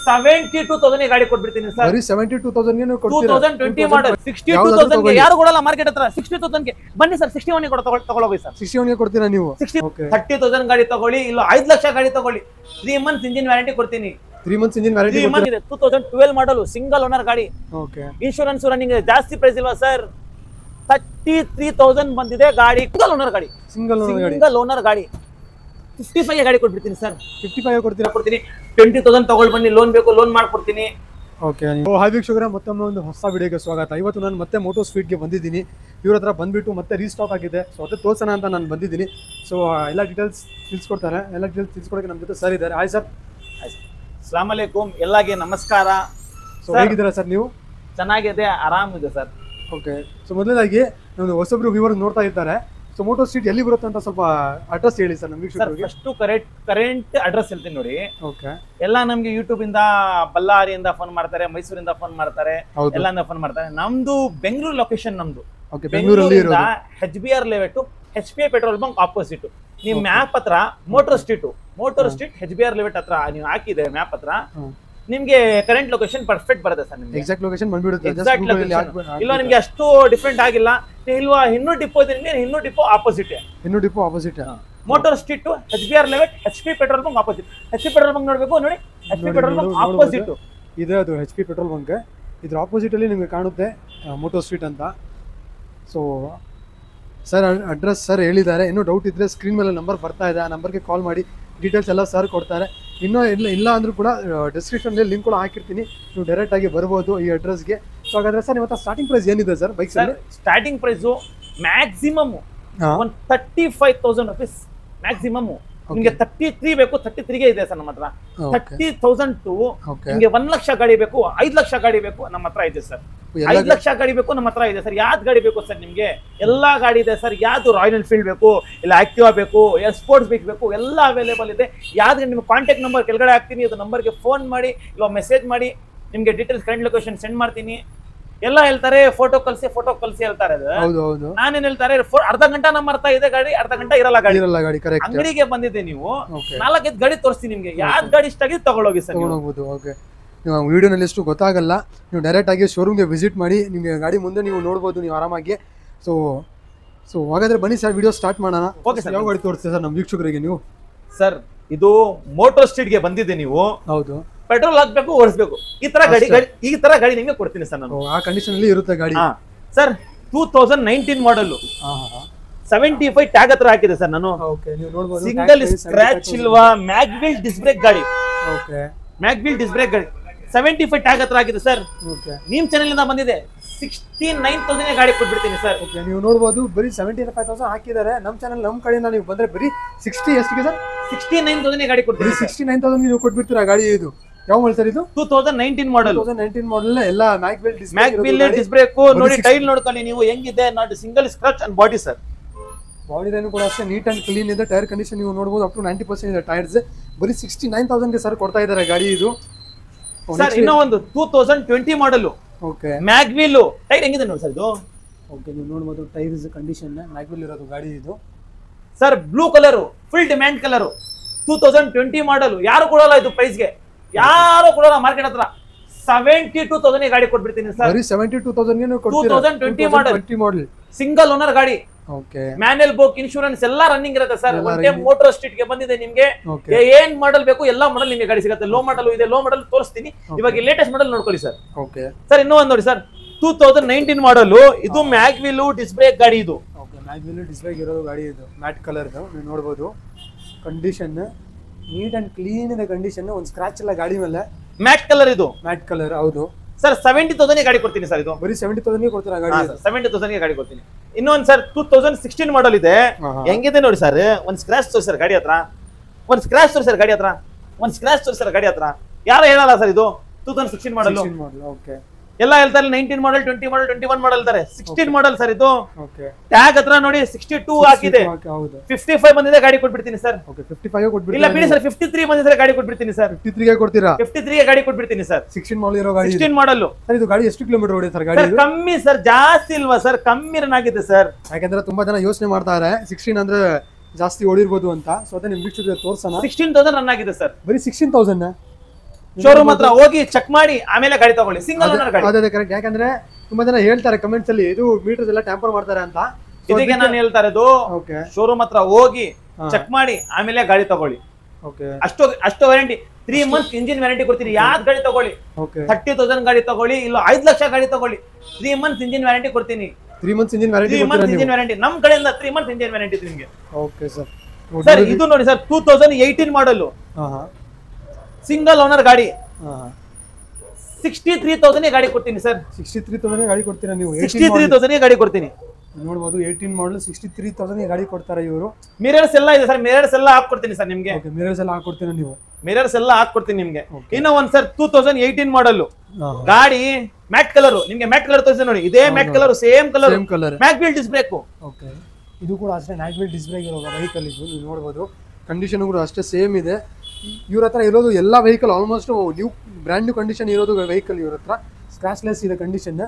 72,000 ಗಾಡಿ ಕೊಟ್ಬಿಡ್ತೀನಿ ಸರ್. ಬರೀ 72,000 ಗೆ ನೀವು ಕೊಡ್ತೀರಾ? 2020 ಮಾಡಲ್ 62,000 ಗೆ ಯಾರು ಕೊಡಲ್ಲ ಮಾರ್ಕೆಟ್ ಹತ್ರ. 60,000 ಗೆ ಬನ್ನಿ ಸರ್, 61 ಗೆ ತಗೊಳ್ಳಿ ಸರ್. 61 ಗೆ ಕೊಡ್ತೀರಾ ನೀವು? 30,000 ಗಾಡಿ ತಗೊಳ್ಳಿ, ಇಲ್ಲ 5 ಲಕ್ಷ ಗಾಡಿ ತಗೊಳ್ಳಿ, 3 ಮಂತ್ಸ್ ಇಂಜಿನ್ ವ್ಯಾರಂಟಿ ಕೊಡ್ತೀನಿ. 3 ಮಂತ್ಸ್ ಇಂಜಿನ್ ವ್ಯಾರಂಟಿ ಇದೆ. 2012 ಮಾಡಲ್ ಸಿಂಗಲ್ ಓನರ್ ಗಾಡಿ. ಓಕೆ. ಇನ್ಶೂರೆನ್ಸ್ ರನ್ನಿಂಗ್ ಜಾಸ್ತಿ ಪ್ರೈಸ್ ಇಲ್ವಾ ಸರ್? 33,000 ಬಂದಿದೆ ಗಾಡಿ. ಸಿಂಗಲ್ ಓನರ್ ಗಾಡಿ. ಸಿಂಗಲ್ ಓನರ್ ಗಾಡಿ 55 ಗಾಡಿ ಕೊಟ್ಬಿಡ್ತೀನಿ ಸರ್. 55 ಕೊಡ್ತೀರಾ? ಕೊಡ್ತೀನಿ. 20,000 ತಗೊಳ್ಳಿ ಬನ್ನಿ, ಲೋನ್ ಬೇಕು ಲೋನ್ ಮಾಡ್ಕೊಡ್ತೀನಿ. ಓಕೆ. ಹಾಯ್ ವೀಕ್ಷಕರೇ, ಮತ್ತೊಮ್ಮೆ ಒಂದು ಹೊಸ ವಿಡಿಯೋಗೆ ಸ್ವಾಗತ. ಇವತ್ತು ನಾನು ಮತ್ತೆ ಮೋಟೋ ಸ್ಪೀಡ್ಗೆ ಬಂದಿದ್ದೀನಿ. ಇವ್ರ ಹತ್ರ ಬಂದ್ಬಿಟ್ಟು ಮತ್ತೆ ರೀಸ್ಟಾಕ್ ಆಗಿದೆ. ಸೊ ಅದೇ ತೋರ್ಸೋಣ ಅಂತ ನಾನು ಬಂದಿದ್ದೀನಿ. ಸೊ ಎಲ್ಲ ಡೀಟೇಲ್ಸ್ ತಿಳಿಸ್ಕೊಡ್ತಾರೆ. ಎಲ್ಲ ಡೀಟೇಲ್ಸ್ ತಿಳಿಸ್ಕೊಡೋಕೆ ನಮ್ಮ ಜೊತೆ ಸರ್ ಇದ್ದಾರೆ. Hi sir. ಅಸ್ಸಲಾಮು ಅಲೈಕುಮ್, ಎಲ್ಲಾಗೆ ನಮಸ್ಕಾರ. ಸೊ ಹೇಗಿದ್ದೀರಾ ಸರ್ ನೀವು? ಚೆನ್ನಾಗಿದೆ, ಆರಾಮಿದೆ ಸರ್. ಓಕೆ. ಸೊ ಮೊದಲನೇದಾಗಿ ನಮ್ಮದು ಹೊಸಬ್ರು ವ್ಯೂವರ್ ನೋಡ್ತಾ ಇದ್ದಾರೆ. ಸೊ ಮೋಟೋ ಸ್ಟ್ರೀಟ್ ಎಲ್ಲಿ ಬರುತ್ತೆ ಅಂತ ಸ್ವಲ್ಪ ಅಡ್ರೆಸ್ ಹೇಳಿ ಸರ್ ನಮ್ಮ ವೀಕ್ಷಕರಿಗೆ. ಫಸ್ಟ್ ಕರೆಂಟ್ ಅಡ್ರೆಸ್ ಹೇಳ್ತೀನಿ ನೋಡಿ. ಓಕೆ. ಎಲ್ಲ ನಮ್ಗೆ ಯೂಟ್ಯೂಬ್ ಇಂದ, ಬಳ್ಳಾರಿಯಿಂದ ಫೋನ್ ಮಾಡ್ತಾರೆ, ಮೈಸೂರಿಂದ ಫೋನ್ ಮಾಡ್ತಾರೆ, ಎಲ್ಲಾಂದ ಫೋನ್ ಮಾಡ್ತಾರೆ. ನಮ್ದು ಬೆಂಗಳೂರು ಲೊಕೇಶನ್ ನಮ್ದು. ಬೆಂಗಳೂರಿಂದ HBR layout, HPI petrol bunk opposite. ನೀವು ಮ್ಯಾಪ್ ಹತ್ರ ಮೋಟರ್ ಸ್ಟ್ರೀಟ್ HBR ಲೇಔಟ್ ಹತ್ರ ನೀವು ಹಾಕಿದೆ ಮ್ಯಾಪ್ ಹತ್ರ, ನಿಮ್ಗೆ ಕರೆಂಟ್ ಲೊಕೇಶನ್ ಪರ್ಫೆಕ್ಟ್ ಬರುತ್ತೆ ಸರ್. ನಿಮ್ಗೆ ಎಕ್ಸಾಕ್ಟ್ ಲೊಕೇಶನ್ ಬಂದ್ಬಿಡುತ್ತೆ. ಇಲ್ಲ ನಿಮ್ಗೆ ಅಷ್ಟು ಡಿಫ್ರೆಂಟ್ ಆಗಿಲ್ಲ ಇಲ್ವಾ? ಇನ್ನೂ ಡಿಪೋ ಇದೆ, ಇನ್ನೂ depot opposite. Motor street HBR layout, HP petrol bunk opposite. HP petrol bunk ನೋಡ್ಬೇಕು ನೋಡಿ, HP ಪೆಟ್ರೋಲ್ ಬಂಕ್ ಆಪೋಸಿಟ್ ಇದೆ. ಅದು HP ಪೆಟ್ರೋಲ್ ಬಂಕ್. ಇದ್ರ ಆಪೋಸಿಟ್ ಅಲ್ಲಿ ನಿಮಗೆ ಕಾಣುತ್ತೆ ಮೋಟೋ ಸ್ಟ್ರೀಟ್ ಅಂತ. ಸೊ ಸರ್ ಅಡ್ರೆಸ್ ಸರ್ ಹೇಳಿದ್ದಾರೆ. ಇನ್ನೂ ಡೌಟ್ ಇದ್ರೆ ಸ್ಕ್ರೀನ್ ಮೇಲೆ ನಂಬರ್ ಬರ್ತಾ ಇದೆ, ಆ ನಂಬರ್ಗೆ ಕಾಲ್ ಮಾಡಿ ಡೀಟೇಲ್ಸ್ ಎಲ್ಲ ಸರ್ ಕೊಡ್ತಾರೆ. ಇನ್ನೂ ಇಲ್ಲ ಅಂದ್ರೂ ಕೂಡ ಡಿಸ್ಕ್ರಿಪ್ಷನ್ಲಿ ಲಿಂಕ್ ಕೂಡ ಹಾಕಿರ್ತೀನಿ, ನೀವು ಡೈರೆಕ್ಟ್ ಆಗಿ ಬರ್ಬೋದು ಈ ಅಡ್ರೆಸ್ಗೆ. ಸೊ ಹಾಗಾದ್ರೆ ಸರ್ ಇವತ್ತು ಸ್ಟಾರ್ಟಿಂಗ್ ಪ್ರೈಸ್ ಏನಿದೆ sir bike? Sir starting price maximum 35,000 rupees maximum. ನಿಮ್ಗೆ 33 ಬೇಕು, 33ಗೆ ಇದೆ ಸರ್ ನಮ್ಮ ಹತ್ರ. 30,000 ಟು ನಿಮ್ಗೆ 1 ಲಕ್ಷ ಗಾಡಿ ಬೇಕು, 5 ಲಕ್ಷ ಗಾಡಿ ಬೇಕು, ನಮ್ಮ ಹತ್ರ ಇದೆ ಸರ್. 5 ಲಕ್ಷ ಗಾಡಿ ಬೇಕು ನಮ್ಮ ಹತ್ರ ಇದೆ ಸರ್. ಯಾವ್ದು ಗಾಡಿ ಬೇಕು ಸರ್ ನಿಮ್ಗೆ? ಎಲ್ಲಾ ಗಾಡಿ ಇದೆ ಸರ್. ಯಾವ್ದು ರಾಯಲ್ ಎನ್ಫೀಲ್ಡ್ ಬೇಕು, ಇಲ್ಲ ಆಕ್ಟಿವಾ ಬೇಕು, ಸ್ಪೋರ್ಟ್ಸ್ ಬೈಕ್ ಬೇಕು, ಎಲ್ಲ ಅವೈಲೇಬಲ್ ಇದೆ. ಯಾವ್ದು ನಿಮ್ಗೆ ಕಾಂಟ್ಯಾಕ್ಟ್ ನಂಬರ್ ಕೆಳಗಡೆ ಹಾಕ್ತೀನಿ, ಅದು ನಂಬರ್ಗೆ ಫೋನ್ ಮಾಡಿ ಇಲ್ಲ ಮೆಸೇಜ್ ಮಾಡಿ, ನಿಮ್ಗೆ ಡೀಟೇಲ್ಸ್ ಕರೆಂಟ್ ಲೊಕೇಶನ್ ಸೆಂಡ್ ಮಾಡ್ತೀನಿ. ಎಲ್ಲ ಹೇಳ್ತಾರೆ ಫೋಟೋ ಕಳ್ಸಿ ಹೇಳ್ತಾರೆ. ನಾನೇನ್ ಹೇಳ್ತಾರೆ, ಅರ್ಧ ಗಂಟೆ ನಮ್ಮ ಅರ್ಥ ಇದೆ ಗಾಡಿ, ಅರ್ಧ ಗಂಟೆ ಇರಲ್ಲ ಗಾಡಿ. ಅಂಗಡಿಗೆ ಬಂದಿದ್ದೆ ನೀವು 4-5 ಗಾಡಿ ತೋರಿಸ್ತೀನಿ ನಿಮ್ಗೆ. ಯಾವ್ದು ಗಾಡಿ ಇಷ್ಟ ಆಗಿದೆ ತಗೊಳ್ಳೋಗಿ ಸರ್. ನೀವು ವಿಡಿಯೋನಲ್ಲಿ ಎಷ್ಟು ಗೊತ್ತಾಗಲ್ಲ, ನೀವು ಡೈರೆಕ್ಟ್ ಆಗಿ ಶೋರೂಮ್ಗೆ ವಿಸಿಟ್ ಮಾಡಿ ನಿಮಗೆ ಗಾಡಿ ಮುಂದೆ ನೀವು ನೋಡ್ಬೋದು ನೀವು ಆರಾಮಾಗಿ. ಸೊ ಹಾಗಾದ್ರೆ ಬನ್ನಿ ಸರ್, ವಿಡಿಯೋ ಸ್ಟಾರ್ಟ್ ಮಾಡೋಣ. ಯಾವ ಗಾಡಿ ತೋರಿಸ್ತೀವಿ ಸರ್ ನಮ್ಮ ವೀಕ್ಷಕರಿಗೆ ನೀವು? ಸರ್ ಇದು ಮೋಟೋ ಸ್ಟ್ರೀಟ್ಗೆ ಬಂದಿದ್ದೆ ನೀವು. ಹೌದು. ಪೆಟ್ರೋಲ್ ಹಾಕ್ಬೇಕು, ಓಡಿಸ್ಬೇಕು, ಈ ತರ ಗಾಡಿ ನಿಮ್ಗೆ ಕೊಡ್ತೀನಿ ಸರ್ ನಾನು. ಆ ಕಂಡೀಷನ್ ಅಲ್ಲಿ ಇರುತ್ತೆ ಗಾಡಿ ಸರ್. 2019 ಮಾಡಲ್, 75 ಟ್ಯಾಗ್ ಹತ್ರ ಹಾಕಿದೆ ಸರ್ ನಾನು. ಸಿಂಗಲ್ ಸ್ಕ್ರಾಚ್ ಇಲ್ವಾ, ಮ್ಯಾಗ್ವಿಲ್ ಡಿಸ್ಕ್ ಬ್ರೇಕ್ ಗಾಡಿ. ಮ್ಯಾಗ್ವಿಲ್ ಡಿಸ್ಕ್ ಬ್ರೇಕ್ ಗಾಡಿ 75 ಟ್ಯಾಗ್ ಹತ್ರ ಹಾಕಿದೆ ಸರ್. ನಿಮ್ ಚಾನೆಲ್ ಇಂದ ಬಂದಿದೆ. 69,000 ಗಾಡಿ ಕೊಟ್ಬಿಡ್ತೀನಿ ಸರ್. ನೀವು ನೋಡಬಹುದು, ಬರೀ 75,000 ಹಾಕಿದ್ದಾರೆ. ನಮ್ಮ ಚಾನೆಲ್ ನಮ್ಮ ಕಡೆಯಿಂದ ನೀವು ಬಂದ್ರೆ ಬರೀ 60 ಎಷ್ಟಿಗೆ ಸರ್? 69,000 ಗಾಡಿ ಕೊಡ್ತೀವಿ. 69,000 ನೀವು ಕೊಟ್ಬಿಡ್ತೀರಾ ಗಾಡಿ. ಇದು ಯಾವ ಮಾಡಲ್ ಸರ್ ಇದು? 2019 ಮಾಡಲ್. 2019 ಮಾಡಲ್. ಎಲ್ಲ ಮ್ಯಾಗ್ವಿಲ್ ಡಿಸ್ಕ್ ಬ್ರೇಕ್ ನೋಡಿ, ಟೈಲ್ ನೋಡ್ಕೊಳ್ಳಿ ನೀವು ಹೆಂಗಿದೆ. Not single scratch and body sir. Body line ಕೂಡ ಅಷ್ಟೇ ನೀಟ್ ಅಂಡ್ ಕ್ಲೀನ್ ಇದೆ. ಟೈರ್ ಕಂಡೀಷನ್ ನೀವು ನೋಡಬಹುದು, ಅಪ್ ಟು 90% ಇದೆ ಟೈರ್ಸ್. ಬರೀ 69,000 ಗೆ ಸರ್ ಕೊಡ್ತಾ ಇದ್ದಾರೆ ಗಾಡಿ ಇದು ಸರ್. ಇನ್ನೂ ಒಂದು 2020 ಮಾಡಲ್. ಓಕೆ. ಮ್ಯಾಗ್ವಿಲ್ ಟೈರ್ ಹೆಂಗಿದೆ ನೋಡಿ ಸರ್ ಇದು. ಓಕೆ, ನೀವು ನೋಡಬಹುದು ಟೈರ್ಸ್ ಕಂಡೀಷನ್ ಮ್ಯಾಗ್ವಿಲ್ ಇರೋದು ಗಾಡಿ ಇದು sir. Blue colour, full demand colour, 2020 ಮಾಡಲ್. ಯಾರು ಕೊಡಲ್ಲ ಇದು ಪ್ರೈಸ್ಗೆ, ಯಾರು ಕೊಡಲ್ಲ ಮಾರ್ಕೆಟ್ ಹತ್ರ. 72,000 ಗಾಡಿ ಕೊಟ್ಬಿಡ್ತೀನಿ ಸರ್. ಬರೀ 72,000 ಗೆ ನೀವು ಕೊಡ್ತೀರಾ? 2020 ಮಾಡಲ್ ಸಿಂಗಲ್ ಓನರ್ ಗಾಡಿ. ಓಕೆ. ಮ್ಯಾನ್ಯಲ್ ಬುಕ್, ಇನ್ಶೂರೆನ್ಸ್ ಎಲ್ಲ ರನ್ನಿಂಗ್ ಇರುತ್ತೆ sir. One time motor street ಗೆ ಬಂದಿದೆ ನಿಮ್ಗೆ. ಏನ್ ಮಾಡಲ್ ಬೇಕು ಎಲ್ಲ ಮಾಡಲ್ ನಿಮ್ಗೆ ಗಾಡಿ ಸಿಗುತ್ತೆ. ಲೋ ಮಾಡಲ್ ಇದೆ, ಲೋ ಮಾಡಲ್ ತೋರಿಸ್ತೀನಿ. ಇವಾಗ ಲೇಟೆಸ್ಟ್ ಮಾಡಲ್ ನೋಡ್ಕೊಳ್ಳಿ ಸರ್. Okay sir. ಇನ್ನೂ ಒಂದು ನೋಡಿ ಸರ್, 2019 ಮಾಡಲ್. ಇದು ಮ್ಯಾಗ್ವಿಲ್ ಡಿಸ್ಕ್ ಬ್ರೇಕ್ ಗಾಡಿ ಇದು. ಓಕೆ. ಮ್ಯಾಗ್ವಿಲ್ ಡಿಸ್ಕ್ ಬ್ರೇಕ್ ಇರೋದು ಗಾಡಿ ಇದು. ಮ್ಯಾಟ್ ಕಲರ್ ನೀವು ನೋಡಬಹುದು. ಕಂಡೀಷನ್ ನೀಟ್ ಅಂಡ್ ಕ್ಲೀನ್ ಇದೆ ಕಂಡೀಷನ್. ಒಂದು ಸ್ಕ್ರಾಚ್ ಇಲ್ಲ ಗಾಡಿ ಮೇಲೆ. ಮ್ಯಾಟ್ ಕಲರ್ ಇದು. ಮ್ಯಾಟ್ ಕಲರ್ ಹೌದು ಸರ್. 70,000 ಗಾಡಿ ಕೊಡ್ತೀನಿ ಸರ್. ಇದು ಬರೀ 70,000 ಗೆ ಕೊಡ್ತೀರಾ ಗಾಡಿ? 70,000 ಗಾಡಿ ಕೊಡ್ತೀನಿ. ಇನ್ನೊಂದು ಸರ್ 2016 ಮಾಡಲ್ ಇದೆ. ಹೆಂಗಿದೆ ನೋಡಿ ಸರ್. ಒಂದ್ ಸ್ಕ್ರಾಚ್ ತೋರಿಸಿ ಸರ್ ಗಾಡಿ ಹತ್ರ. ಒಂದ್ ಸ್ಕ್ರಾಚ್ ತೋರಿಸಿ ಸರ್ ಗಾಡಿ ಹತ್ರ. ಒಂದ್ ಸ್ಕ್ರಾಚ್ ತೋರಿಸಿ ಸರ್ ಗಾಡಿ ಹತ್ರ. ಯಾರು ಹೇಳಲ್ಲ ಸರ್ ಇದು 2016 ಮಾಡಲ್. ಓಕೆ. ಎಲ್ಲ ಹೇಳ್ತಾರೆ 19 ಮಾಡಲ್, 20 ಮಾಡಲ್, 21 ಮಾಡಲ್ ಅಂತಾರೆ. 16 ಮಾಡಲ್ ಸರ್ ಇದು. ಓಕೆ. ಟ್ಯಾಗ್ ಹತ್ರ ನೋಡಿ 62 ಹಾಕಿದೆ. 55 ಬಂದಿದೆ ಗಾಡಿ ಕೊಟ್ಬಿಡ್ತೀನಿ ಸರ್. ಓಕೆ. 55 ಕೊಟ್ಬಿಡ್ತೀನಿ. ಇಲ್ಲ ಬಿಡಿ ಸರ್, 53 ಬಂದಿದೆ ಗಾಡಿ ಕೊಟ್ಬಿಡ್ತೀನಿ ಸರ್. 53 ಗೆ ಕೊಡ್ತೀರಾ? 53 ಗೆ ಗಾಡಿ ಕೊಟ್ಬಿಡ್ತೀನಿ ಸರ್. 16 ಮಾಡಲ್ ಇರೋ ಗಾಡಿ. 16 ಮಾಡಲ್ ಸರ್. ಇದು ಗಾಡಿ ಎಷ್ಟು ಕಿಲೋಮೀಟರ್ ಓಡಿದೆ ಸರ್ ಗಾಡಿ? ಕಮ್ಮಿ ಸರ್, ಜಾಸ್ತಿ ಇಲ್ವಾ ಸರ್? ಕಮ್ಮಿ ರನ್ ಆಗಿದೆ ಸರ್. ಯಾಕಂದ್ರೆ ತುಂಬಾ ಜನ ಯೋಚನೆ ಮಾಡ್ತಾರೆ 16 ಅಂದ್ರೆ ಜಾಸ್ತಿ ಓಡಿರ್ಬೋದು ಅಂತ. ಸೊ ಅದೇ ನಿಮ್ ವೀಕ್ಷಕರಿಗೆ ತೋರ್ಸೋಣ. 16,000 ರನ್ ಆಗಿದೆ ಸರ್. ಬರೀ 16,000 ಶೋರೂಮ್ ಹತ್ರ ಹೋಗಿ ಚೆಕ್ ಮಾಡಿ ಆಮೇಲೆ ಗಾಡಿ ತಗೊಳ್ಳಿ, ಸಿಂಗಲ್ ಓನರ್ ಗಾಡಿ. ಅದೇ ಕರೆಕ್ಟ್, ಯಾಕಂದ್ರೆ ತುಂಬಾ ಜನ ಹೇಳ್ತಾರೆ ಕಮೆಂಟ್ಸ್ ಅಲ್ಲಿ ಇದು ಮೀಟರ್ಸ್ ಎಲ್ಲ ಟ್ಯಾಂಪರ್ ಮಾಡ್ತಾರೆ ಅಂತ. ಇದಕ್ಕೆ ನಾನು ಹೇಳ್ತಾ ಇರೋದು ಶೋರೂಮ್ ಹತ್ರ ಹೋಗಿ ಚೆಕ್ ಮಾಡಿ ಆಮೇಲೆ ಗಾಡಿ ತಗೊಳ್ಳಿ. ಅಷ್ಟು ವ್ಯಾರಂಟಿ, 3 months ಇಂಜಿನ್ ವ್ಯಾರಂಟಿ ಕೊಡ್ತೀನಿ. ಯಾವ್ದು ಗಾಡಿ ತಗೊಳ್ಳಿ, 30,000 ಗಾಡಿ ತಗೊಳ್ಳಿ, ಇಲ್ಲ 5 ಲಕ್ಷ ಗಾಡಿ ತಗೊಳ್ಳಿ, 3 months ಇಂಜಿನ್ ವ್ಯಾರಂಟಿ ಕೊಡ್ತೀನಿ. 3 months ಇಂಜಿನ್ ವ್ಯಾರಂಟಿ ನಮ್ ಕಡೆಯಿಂದ 3 months ಇಂಜಿನ್ ವ್ಯಾರಂಟಿ ನಿಮಗೆ. Okay sir. ಸರ್ ಇದು ನೋಡಿ ಸರ್, 2018 ಮಾಡಲ್, ಸಿಂಗಲ್ ಓನರ್ ಗಾಡಿ, 63,000 ಗಾಡಿ ಕೊಡ್ತೀನಿ ಸರ್. 63,000 ಗಾಡಿ ಕೊಡ್ತೀರಾ ನೀವು? 63,000 ಗಾಡಿ ಕೊಡ್ತೀನಿ. ನೋಡಬಹುದು 18 ಮಾಡಲ್ 63,000 ಗಾಡಿ ಕೊಡ್ತಾರೆ ಇವರು. ಮಿರರ್ಸ್ ಎಲ್ಲ ಇದೆ ಸರ್, ಮಿರರ್ಸ್ ಎಲ್ಲ ಹಾಕೊಡ್ತೀನಿ ಸರ್ ನಿಮ್ಗೆ. ಮಿರರ್ಸ್ ಎಲ್ಲ ಹಾಕೊಡ್ತೀರಾ ನೀವು? ಮಿರರ್ಸ್ ಎಲ್ಲ ಹಾಕೊಡ್ತೀನಿ ನಿಮ್ಗೆ. ಇನ್ನ ಒಂದ್ ಸರ್ 2018 ಮಾಡಲ್ ಗಾಡಿ, ಮ್ಯಾಟ್ ಕಲರ್, ನಿಮ್ಗೆ ಮ್ಯಾಟ್ ಕಲರ್ ತೋರಿಸಿ ನೋಡಿ, ಇದೇ ಮ್ಯಾಟ್ ಕಲರ್, ಸೇಮ್ ಕಲರ್, ಮ್ಯಾಕ್ ವೀಲ್ ಡಿಸ್ಕ್ ಬ್ರೇಕ್. ಓಕೆ, ಇದು ಕೂಡ ಅಷ್ಟೇ ಮ್ಯಾಕ್ ವೀಲ್ ಡಿಸ್ಕ್ ಬ್ರೇಕ್ ಇರೋ ವೆಹಿಕಲ್ ಇದು. ನೀವು ನೋಡಬಹುದು ಕಂಡೀಷನ್ ಕೂಡ ಅಷ್ಟೇ ಸೇಮ್ ಇದೆ. ಇವ್ರ ಹತ್ರ ಇರೋದು ಎಲ್ಲ vehicle almost new, brand new condition ಇರೋದು ವೆಹಿಕಲ್ ಇವ್ರ ಹತ್ರ. ಸ್ಕ್ರಾಚ್ಲೆಸ್ ಇದೆ ಕಂಡೀಷನ್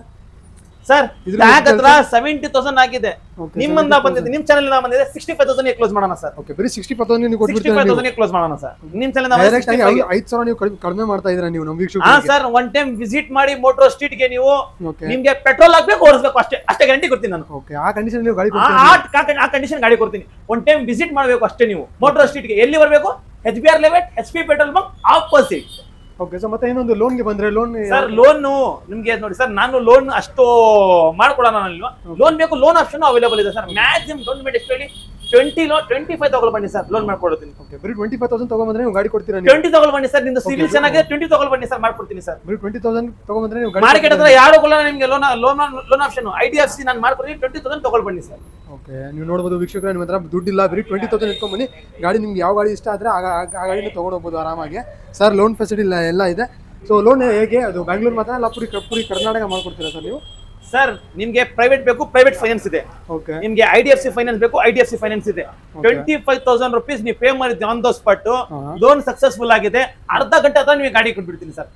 ಸರ್. ಟ್ಯಾಗ್ ಹತ್ರ 70,000 ಆಗಿದೆ, ನಿಮ್ಮಿಂದ ಬಂದಿದೆ, ನಿಮ್ ಚಾನೆಲ್ ಇಂದ ಬಂದಿದೆ. 65,000 ಕ್ಲೋಸ್ ಮಾಡೋಣ ಸರ್. ಓಕೆ, ಬರೀ 65,000 ನೀವು ಕೊಡ್ಬಿಡ್ತೀರಾ? 65,000 ಕ್ಲೋಸ್ ಮಾಡೋಣ ಸರ್. ನಿಮ್ ಚಾನೆಲ್ ಇಂದ ಡೈರೆಕ್ಟ್ ಆಗಿ 5,000 ನೀವು ಕಡಿಮೆ ಮಾಡ್ತಾ ಇದ್ದೀರಾ ನೀವು ನಮ್ಮ ವೀಕ್ಷಕರಿಗೆ. ಹಾ ಸರ್, ಒನ್ ಟೈಮ್ ವಿಸಿಟ್ ಮಾಡಿ ಮೋಟರ್ ಸ್ಟ್ರೀಟ್ ಗೆ ನೀವು, ನಿಮ್ಗೆ ಪೆಟ್ರೋಲ್ ಹಾಕ್ಬೇಕು, ಓಡಿಸಬೇಕು, ಅಷ್ಟೇ ಗ್ಯಾರಂಟಿ ಕೊಡ್ತೀನಿ ನಾನು. ಓಕೆ, ಆ ಕಂಡೀಷನ್ ನೀವು ಗಾಡಿ ಆ ಕಂಡೀಷನ್ ಗಾಡಿ ಕೊಡ್ತೀನಿ. ಒನ್ ಟೈಮ್ ವಿಸಿಟ್ ಮಾಡಬೇಕು ಅಷ್ಟೇ ನೀವು ಮೋಟರ್ ಸ್ಟ್ರೀಟ್ ಗೆ. ಎಲ್ಲಿ ಬರಬೇಕು? HBR 11 HP petrol bunk opposite. Okay sir, ಮತ್ತೆ ಇನ್ನೊಂದು ಲೋನ್ ಗೆ ಬಂದ್ರೆ ಲೋನ್ ಸರ್, ಲೋನ್ ನಿಮ್ಗೆ ನೋಡಿ ಸರ್, ನಾನು ಲೋನ್ ಅಷ್ಟು ಮಾಡ್ಕೊಡೋಣ ಅಲ್ವಾ. ಲೋನ್ ಬೇಕು, ಲೋನ್ ಆಪ್ಷನ್ ಅವೈಲೇಬಲ್ ಇದೆ ಸರ್. ಮ್ಯಾಕ್ಸಿಮಮ್ ಡೌನ್ ಪೇಮೆಂಟ್ ಎಷ್ಟು ಹೇಳಿ? 25 ತಗೊಳ್ ಬನ್ನಿ ಸರ್, ಲೋನ್ ಮಾಡ್ಕೊಡ್ತೀನಿ. ಓಕೆ, ಬರೀ 25,000 ತಗೊಂಡ್ಬಂದ್ರೆ ನೀವು ಗಾಡಿ ಕೊಡ್ತೀರಾ? 20 ತಗೊಳ್ ಬನ್ನಿ ಸರ್, ನಿಮ್ದು ಸಿವಿಲ್ ಚೆನ್ನಾಗಿದೆ, 20 ತಗೊಳ್ ಬನ್ನಿ ಸರ್, ಮಾಡ್ಕೊಡ್ತೀನಿ ಸರ್. ಬರೀ 20,000 ತಗೊಂಡ್ಬಂದ್ರೆ ನೀವು ಗಾಡಿ ಮಾರ್ಕೆಟ್ ಹತ್ರ ಯಾರು ಕೊಡಲ್ಲ ನಿಮ್ಗೆ ಲೋನ್ ಆಪ್ಷನ್. IDFC ನಾನು ಮಾಡ್ಕೊಡ್ತೀನಿ, 20,000 ತಗೊಳ್ ಬನ್ನಿ ಸರ್. ಓಕೆ, ನೀವು ನೋಡಬಹುದು ವೀಕ್ಷಕರೇ, ನಿಮ್ಮ ಹತ್ರ ದುಡ್ಡಿಲ್ಲ, ಬರೀ 20,000 ಇಟ್ಕೊಂಡ್ ಬನ್ನಿ. ಗಾಡಿ ನಿಮ್ಗೆ ಯಾವ ಗಾಡಿ ಇಷ್ಟ ಆದ್ರೆ ಆ ಗಾಡಿನ ತಗೊಂಡು ಹೋಗ್ಬೋದು ಆರಾಮಾಗಿ ಸರ್. ಲೋನ್ ಫೆಸಿಲಿಟಿ ಎಲ್ಲ ಇದೆ. ಸೊ ಲೋನ್ ಹೇಗೆ, ಅದು ಬ್ಯಾಂಗ್ಳೂರ್ ಮಾತ್ರ ಅಲ್ಲ ಪೂರಿ ಕರ್ನಾಟಕ ಮಾಡ್ಕೊಡ್ತೀರಾ ಸರ್ ನೀವು? ಸರ್, ನಿಮ್ಗೆ ಪ್ರೈವೇಟ್ ಬೇಕು, ಪ್ರೈವೇಟ್ ಫೈನಾನ್ಸ್ ಇದೆ. ಓಕೆ, ನಿಮ್ಗೆ IDFC ಫೈನಾನ್ಸ್ ಬೇಕು, IDFC ಫೈನಾನ್ಸ್ ಇದೆ. 25,000 rupees ನೀವು ಪೇ ಮಾಡಿದ್ದೆ on the spot, loan successful ಆಗಿದೆ. ಅರ್ಧ ಗಂಟೆ ಹತ್ರ ನಿಮಗೆ ಗಾಡಿ ಕೊಟ್ಬಿಡ್ತೀನಿ ಸರ್.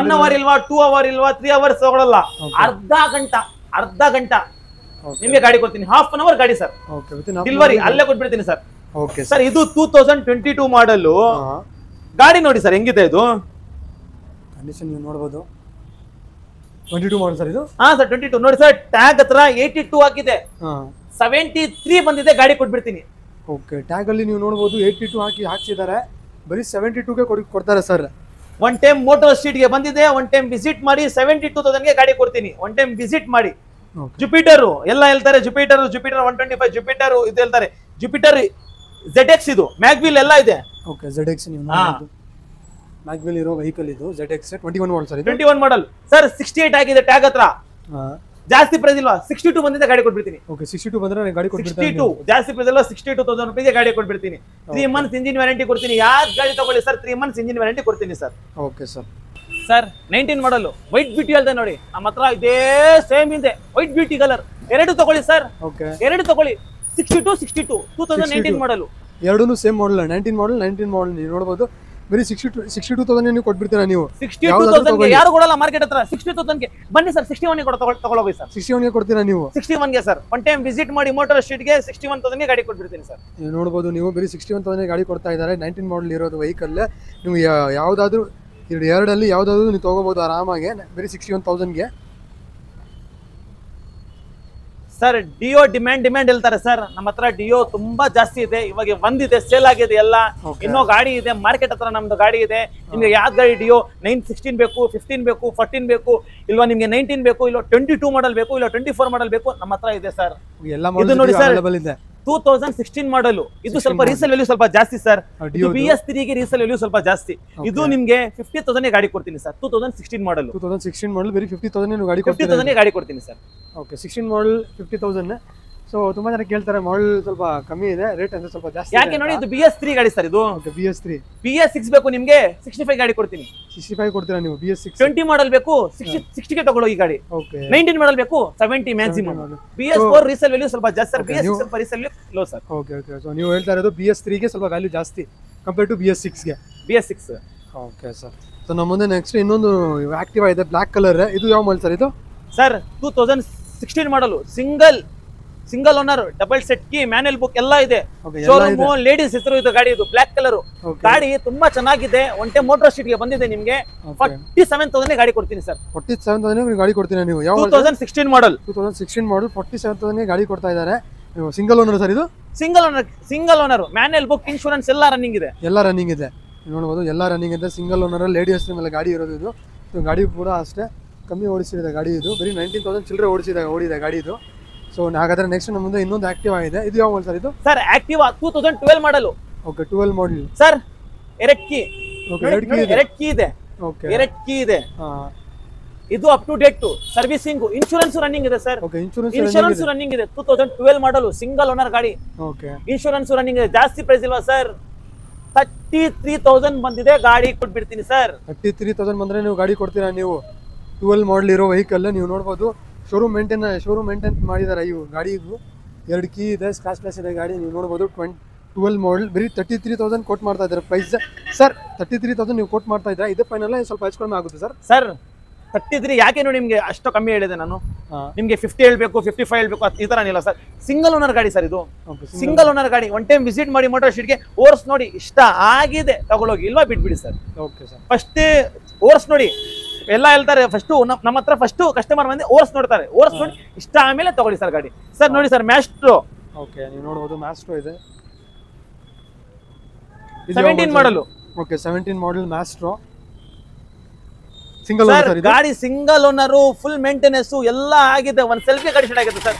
1 hour ಇಲ್ವಾ, 2 hour ಇಲ್ವಾ, 3 hours ತಗೊಳ್ಳಲ್ಲ, ಅರ್ಧ ಗಂಟೆ ನಿಮ್ಗೆ ಗಾಡಿ ಕೊಡ್ತೀನಿ. half an hour ಗಾಡಿ ಸರ್, ಡೆಲಿವರಿ ಅಲ್ಲೇ ಕೊಟ್ಬಿಡ್ತೀನಿ ಸರ್. ಓಕೆ ಸರ್, ಇದು 2022 ಮಾಡಲ್ ಗಾಡಿ ನೋಡಿ ಸರ್, ಹೆಂಗಿದೆ ಇದು ಕಂಡೀಷನ್ ನೀವು ನೋಡಬಹುದು. 22 ಮಾಡಲ್ ಸರ್ ಇದು? ಹಾ ಸರ್, 22 ನೋಡಿ ಸರ್. ಟ್ಯಾಗ್ ಹತ್ರ 82 ಆಗಿದೆ, 73 ಬಂದಿದೆ, ಗಾಡಿ ಕೊಟ್ಬಿಡ್ತೀನಿ. ಓಕೆ, ಟ್ಯಾಗ್ ಅಲ್ಲಿ ನೀವು ನೋಡಬಹುದು 82 ಹಾಕಿಸಿದ್ದಾರೆ, ಬರೀ 72 ಗೆ ಕೊಡ್ತಾರೆ sir. One time motor street ಗೆ ಬಂದಿದೆ, ಒನ್ ಟೈಮ್ ವಿಸಿಟ್ ಮಾಡಿ 72,000 ಗೆ ಗಾಡಿ ಕೊಡ್ತೀನಿ. ಒನ್ ಟೈಮ್ ವಿಸಿಟ್ ಮಾಡಿ. ಜುಪಿಟರ್ ಎಲ್ಲ ಹೇಳ್ತಾರೆ, ಜುಪಿಟರ್ 125, ಜುಪಿಟರ್ ಇದು ಹೇಳ್ತಾರೆ, ಜುಪಿಟರ್ ZX ಇದು, ಮ್ಯಾಗ್ವಿಲ್ ಎಲ್ಲ ಇದೆ. ಓಕೆ, ZX ನೀವು ನೋಡಬಹುದು, ಮ್ಯಾಗ್ವಿಲ್ ಇರೋ ವೆಹಿಕಲ್ ಇದು. ZX 21 ಮಾಡಲ್ ಸರ್ ಇದು? 21 ಮಾಡಲ್ ಸರ್, 68 ಆಗಿದೆ ಟ್ಯಾಗ್ ಹತ್ರ. ಜಾಸ್ತಿ ಪ್ರೈಸ್ ಇಲ್ವಾ, 62 ಬಂದಿದೆ, ಗಾಡಿ ಕೊಟ್ಬಿಡ್ತೀನಿ. ಓಕೆ, 62 ಬಂದ್ರೆ ಗಾಡಿ ಕೊಟ್ಬಿಡ್ತೀನಿ. 62 ಜಾಸ್ತಿ ಪ್ರೈಸ್ ಇಲ್ಲ, 62,000 ರೂಪಾಯಿಗೆ ಗಾಡಿ ಕೊಟ್ಬಿಡ್ತೀನಿ. 3 months ಇಂಜಿನ್ ವ್ಯಾರಂಟಿ ಕೊಡ್ತೀನಿ. ಯಾರು ಗಾಡಿ ತಗೊಳ್ಳಿ ಸರ್, 3 months ಇಂಜಿನ್ ವ್ಯಾರಂಟಿ ಕೊಡ್ತೀನಿ ಸರ್. Okay sir. ಸರ್, 19 ಮಾಡಲ್ ವೈಟ್ ಬ್ಯೂಟಿ ಅಲ್ದೆ ನೋಡಿ, ನಮ್ಮ ಹತ್ರ ಇದೇ ಸೇಮ್ ಇದೆ, ವೈಟ್ ಬ್ಯೂಟಿ ಕಲರ್. 2 ತಗೊಳ್ಳಿ ಸರ್. ಓಕೆ, 2 ತಗೊಳ್ಳಿ. 62 2019 ಮಾಡಲ್, ಎರಡೂ ಸೇಮ್ ಮಾಡಲ್. 19 ಮಾಡಲ್ ನೀವು ನೋಡಬಹುದು. ಬರೀ 62,000 ನೀವು ಕೊಟ್ಬಿಡ್ತೀರಾ ನೀವು? 62,000 ಯಾರು ಕೊಡಲ್ಲ ಮಾರ್ಕೆಟ್ ಹತ್ರ. 60,000 ಗೆ ಬನ್ನಿ ಸರ್, 61 ಗೆ ತಗೊಳ್ಳೋಗಿ ಸರ್. 61 ಗೆ ಕೊಡ್ತೀರಾ ನೀವು? 61 ಗೆ ಸರ್, ಒನ್ ಟೈಮ್ ವಿಸಿಟ್ ಮಾಡಿ ಮೋಟರ್ ಸ್ಟ್ರೀಟ್ ಗೆ 61,000 ಗೆ ಗಾಡಿ ಕೊಟ್ಬಿಡ್ತೀನಿ ಸರ್. ನೀವು ನೋಡಬಹುದು, ನೀವು ಬರೀ 61,000 ಗಾಡಿ ಕೊಡ್ತಾ ಇದ್ದಾರೆ. 19 ಮಾಡಲ್ ಇರೋದು ವೆಹಿಕಲ್. ನೀವು ಯಾವ್ದಾದ್ರು ಎರಡಲ್ಲಿ ಯಾವ್ದಾದ್ರು ನೀವು ತಗೋಬಹುದು ಆರಾಮಾಗಿ, ಬರೀ 61,000 ಗೆ. ಸರ್, ಡಿಯೋ ಡಿಮ್ಯಾಂಡ್ ಹೇಳ್ತಾರೆ ಸರ್. ನಮ್ಮ ಹತ್ರ ಡಿಯೋ ತುಂಬಾ ಜಾಸ್ತಿ ಇದೆ, ಇವಾಗ ಬಂದಿದೆ, ಸೇಲ್ ಆಗಿದೆ ಎಲ್ಲ. ಇನ್ನೂ ಗಾಡಿ ಇದೆ ಮಾರ್ಕೆಟ್ ಹತ್ರ, ನಮ್ದು ಗಾಡಿ ಇದೆ. ನಿಮ್ಗೆ ಯಾವ್ದು ಗಾಡಿ ಡಿಯೋ 916 ಬೇಕು, 15 ಬೇಕು, 14 ಬೇಕು, ಇಲ್ವಾ ನಿಮ್ಗೆ 19 ಬೇಕು, ಇಲ್ಲ 22 ಮಾಡಲ್ ಬೇಕು, ಇಲ್ಲ 24 ಮಾಡಲ್ ಬೇಕು, ನಮ್ಮ ಹತ್ರ ಇದೆ ಸರ್. ಇದು ನೋಡಿ ಸರ್, 2016 ಮಾಡಲ್. ಇದು ಸ್ವಲ್ಪ ರೀಸೇಲ್ ವ್ಯಾಲ್ಯೂ ಸ್ವಲ್ಪ ಜಾಸ್ತಿ ಸರ್. ಇದು BS3 ಗೆ ರೀಸೇಲ್ ವ್ಯಾಲ್ಯೂ ಸ್ವಲ್ಪ ಜಾಸ್ತಿ. ಇದು ನಿಮ್ಗೆ 50,000 ಗಾಡಿ ಕೊಡ್ತೀನಿ ಸರ್. 2016 ಮಾಡಲ್. 2016 ಮಾಡಲ್ ಬರೀ 50,000 ಗಾಡಿ 50,000 ಗಾಡಿ ಕೊಡ್ತೀನಿ ಸರ್. ಓಕೆ, 16 ಮಾಡಲ್ 50,000. ಸೊ ತುಂಬಾ ಜನ ಕೇಳ್ತಾರೆ, ಮಾಡಲ್ ಸ್ವಲ್ಪ ಕಮ್ಮಿ ಇದೆ, ರೇಟ್ ಅಂದ್ರೆ ಸ್ವಲ್ಪ ಜಾಸ್ತಿ. ಯಾಕೆ ನೋಡಿ, ಇದು BS3 ಗಾಡಿ ಸರ್. ಇದು BS3. BS6 ಬೇಕು ನಿಮ್ಗೆ, 65 ಗಾಡಿ ಕೊಡ್ತೀನಿ. 65 ಕೊಡ್ತೀರಾ ನೀವು? BS6 20 ಮಾಡಲ್ ಬೇಕು, 60 ಗೆ ತಗೊಳ್ಳೋ ಈ ಗಾಡಿ. ಓಕೆ, 19 ಮಾಡಲ್ ಬೇಕು, 70 ಮ್ಯಾಕ್ಸಿಮಮ್. BS4 ರೀಸೇಲ್ ವ್ಯಾಲ್ಯೂ ಸ್ವಲ್ಪ ಜಾಸ್ತಿ ಸರ್, BS6 ಸ್ವಲ್ಪ resale value low sir. Okay, so ನೀವು ಹೇಳ್ತಾ ಇರೋದು BS3 ಗೆ ಸ್ವಲ್ಪ ವ್ಯಾಲ್ಯೂ ಜಾಸ್ತಿ ಕಂಪೇರ್ ಟು BS6 ಗೆ. BS6. Okay sir. ಸೊ ನಮ್ಮ ಮುಂದೆ ನೆಕ್ಸ್ಟ್ ಇನ್ನೊಂದು ಆಕ್ಟಿವಾ ಇದೆ, ಬ್ಲಾಕ್ ಕಲರ್. ಇದು ಯಾವ ಮಾಡಲ್ ಸರ್ ಇದು? ಸರ್, 2016 ಮಾಡಲು, single single owner, double set key, manual book ಎಲ್ಲ ಇದೆ. ಶೋರೂಮ್ ಲೇಡೀಸ್ ಹೆಸರು ಇದು ಗಾಡಿ, ಇದು ಬ್ಲಾಕ್ ಕಲರ್ ಗಾಡಿ, ತುಂಬಾ ಚೆನ್ನಾಗಿದೆ. ಒನ್ ಟೈಮ್ ಮೋಟರ್ ಸ್ಟ್ರೀಟ್ ಗೆ ಬಂದಿದೆ ನಿಮ್ಗೆ. 47,000 ಗಾಡಿ ಕೊಡ್ತೀನಿ ಸರ್. 47,000 ಗಾಡಿ ಕೊಡ್ತೀನಿ ನೀವು. 2016 ಮಾಡಲ್ 47,000 ಗಾಡಿ ಕೊಡ್ತಾ ಇದ್ದಾರೆ. ಸಿಂಗಲ್ ಓನರ್ ಸರ್ ಇದು? Single owner, manual book, insurance ಎಲ್ಲ ರನ್ನಿಂಗ್ ಇದೆ. ಎಲ್ಲ ರನ್ನಿಂಗ್ ಇದೆ ನೋಡ್ಬೋದು, ಎಲ್ಲ ರನ್ನಿಂಗ್ ಇದೆ. ಸಿಂಗಲ್ ಓನರ್, ಲೇಡಿ ಹೆಸರು ಮೇಲೆ ಗಾಡಿ ಇರೋದು ಇದು. ಗಾಡಿ ಕೂಡ ಅಷ್ಟೇ ಕಮ್ಮಿ ಓಡಿಸಿದೆ ಗಾಡಿ ಇದು, ಬರೀ 19,000 ಚಿಲ್ಲರೆ ಓಡಿದೆ ಗಾಡಿ ಇದು. ಸೊ ಹಾಗಾದ್ರೆ ನೆಕ್ಸ್ಟ್ ನಮ್ಮ ಮುಂದೆ ಇನ್ನೊಂದು ಆಕ್ಟಿವಾ ಇದೆ. ಇದು ಯಾವ ಸರ್ ಇದು? Sir Activa 2012 model. Okay, 12 model sir. ಎರಡು ಕೀ ಇದೆ. ಓಕೆ, ಎರಡು ಕೀ ಇದೆ. ಇದು up to date, servicing, insurance running ಇದೆ ಸರ್. ಓಕೆ, ಇನ್ಶೂರೆನ್ಸ್ ರನ್ನಿಂಗ್ ಇದೆ. 2012 ಮಾಡಲ್, ಸಿಂಗಲ್ ಓನರ್ ಗಾಡಿ. ಓಕೆ, ಇನ್ಶೂರೆನ್ಸ್ ರನ್ನಿಂಗ್ ಇದೆ. ಜಾಸ್ತಿ ಪ್ರೈಸ್ ಇಲ್ವಾ ಸರ್? 33,000 ಬಂದಿದೆ, ಗಾಡಿ ಕೊಟ್ಬಿಡ್ತೀನಿ ಸರ್. 33,000 ಬಂದ್ರೆ ನೀವು ಗಾಡಿ ಕೊಡ್ತೀರಾ ನೀವು? 12 ಮಾಡಲ್ ಇರೋ ವೆಹಿಕಲ್ ನೀವು ನೋಡ್ಬೋದು. ಶೋರೂಮ್ ಮೇಂಟೈನ್ ಮಾಡಿದ್ದಾರೆ ಇವು ಗಾಡಿಗೂ. ಎರಡು ಕೀ ಇದೆ, ಸ್ಕ್ರಾಚ್ಲೆಸ್ ಇದೆ ಗಾಡಿ ನೀವು ನೋಡ್ಬೋದು. 12 ಮಾಡಲ್ ಬರೀ 33,000 ಕೋಟ್ ಮಾಡ್ತಾ ಇದ್ದಾರೆ ಪ್ರೈಸ್ ಸರ್. 33,000 ನೀವು ಕೋಟ್ ಮಾಡ್ತಾ ಇದ್ದಾರೆ. ಇದು ಫೈನಲ್ ಸ್ವಲ್ಪ ಹೆಚ್ಚು ಕಡಿಮೆ ಆಗುತ್ತೆ ಸರ್. ಸರ್ 33 ಯಾಕೆ ನೋಡಿ ನಿಮ್ಗೆ ಅಷ್ಟು ಕಮ್ಮಿ ಹೇಳಿದೆ ನಾನು? ನಿಮ್ಗೆ 50 ಹೇಳ್ಬೇಕು, 55 ಹೇಳ್ಬೇಕು, ಈ ತರ ಇಲ್ಲ ಸರ್. ಸಿಂಗಲ್ ಓನರ್ ಗಾಡಿ ಸರ್ ಇದು. ಸಿಂಗಲ್ ಓನರ್ ಗಾಡಿ. ಒನ್ ಟೈಮ್ ವಿಸಿಟ್ ಮಾಡಿ ಮೋಟರ್ ಸ್ಟ್ರೀಟ್ಗೆ, ಓರ್ಸ್ ನೋಡಿ, ಇಷ್ಟ ಆಗಿದೆ ತಗೊಳ್ಳೋಗಿ, ಇಲ್ವಾ ಬಿಟ್ಬಿಡಿ ಸರ್. ಓಕೆ ಸರ್, ಫಸ್ಟ್ ಓರ್ಸ್ ನೋಡಿ. ಎಲ್ಲ ಹೇಳ್ತಾರೆ ಫಸ್ಟ್ ನಮ್ಮ ಹತ್ರ ಫಸ್ಟ್ ಕಸ್ಟಮರ್ ಬಂದು ಓರ್ಸ್ ನೋಡ್ತಾರೆ. ಓರ್ಸ್ ನೋಡಿ ಇಷ್ಟ ಆಮೇಲೆ ತಗೊಳ್ಳಿ ಸರ್ ಗಾಡಿ. ಸರ್ ನೋಡಿ ಸರ್, ಮ್ಯಾಸ್ಟ್ರೋ. ಓಕೆ, ನೀವು ನೋಡ್ಬೋದು ಮ್ಯಾಸ್ಟ್ರೋ ಇದೆ. 17 ಮಾಡಲು. ಓಕೆ, 17 ಮಾಡಲ್ ಮ್ಯಾಸ್ಟ್ರೋ ಸಿಂಗಲ್ ಓನರ್. ಗಾಡಿ ಸಿಂಗಲ್ ಓನರ್, ಫುಲ್ ಮೇಂಟೆನೆನ್ಸ್ ಎಲ್ಲ ಆಗಿದೆ. ಒಂದ್ ಸೆಲ್ಫಿ ಗಾಡಿ ಸ್ಟಾರ್ಟ್ ಆಗಿದೆ ಸರ್.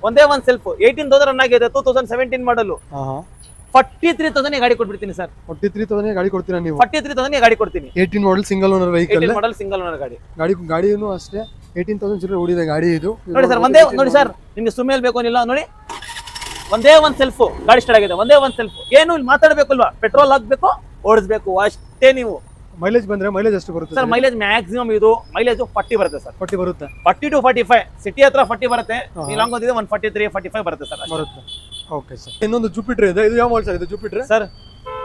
ಒಂದೇ ಒಂದ್ ಸೆಲ್ಫ್ 18,000 ರನ್ ಆಗಿದೆ. 2017 ಮಾಡಲು. 43,000 ಗಾಡಿ ಕೊಟ್ಬಿಡ್ತೀನಿ ಸರ್. 43,000 ಗಾಡಿ ಕೊಡ್ತೀರಾ ನೀವು? 43,000 ಗಾಡಿ ಕೊಡ್ತೀನಿ. 18 ಮಾಡಲ್ ಸಿಂಗಲ್ ಓನರ್ ವೆಹಿಕಲ್. 18 ಮಾಡಲ್ ಸಿಂಗಲ್ ಓನರ್ ಗಾಡಿ. ಗಾಡಿನೂ ಅಷ್ಟೇ 18,000 ಚಿಲ್ಲರೆ ಓಡಿದೆ ಗಾಡಿ ಇದು. ನೋಡಿ ಸರ್, ನೋಡಿ ಸರ್, ನಿಮ್ಗೆ ಸುಮೇಲ್ ಬೇಕು ಏನಿಲ್ಲ ನೋಡಿ. ಒಂದೇ ಒಂದ್ ಸೆಲ್ಫ್ ಗಾಡಿ ಸ್ಟಾರ್ಟ್ ಆಗಿದೆ. ಒಂದೇ ಒಂದ್ ಸೆಲ್ಫ್. ಏನು ಇಲ್ಲಿ ಮಾತಾಡ್ಬೇಕಲ್ವಾ? ಪೆಟ್ರೋಲ್ ಹಾಕ್ಬೇಕು, ಓಡಿಸ್ಬೇಕು ಅಷ್ಟೇ ನೀವು. ಮೈಲೇಜ್ ಬಂದ್ರೆ ಮೈಲೇಜ್ ಎಷ್ಟು ಬರುತ್ತೆ ಸರ್? ಮೈಲೇಜ್ ಮ್ಯಾಕ್ಸಿಮಮ್ ಇದು ಮೈಲೇಜ್ 40 ಬರುತ್ತೆ ಸರ್. 40 ಬರುತ್ತೆ. 40 to 45. ಸಿಟಿ ಹತ್ರ 40 ಬರುತ್ತೆ. ಲಾಂಗ್ ಓದಿದೆ 143, 45 ಬರುತ್ತೆ ಸರ್. ಬರುತ್ತೆ. Okay sir. ಇನ್ನೊಂದು ಜುಪಿಟರ್ ಇದೆ. ಇದು ಯಾವ ಮಾಡಲ್ ಸರ್? ಇದು ಜುಪಿಟರ್ ಸರ್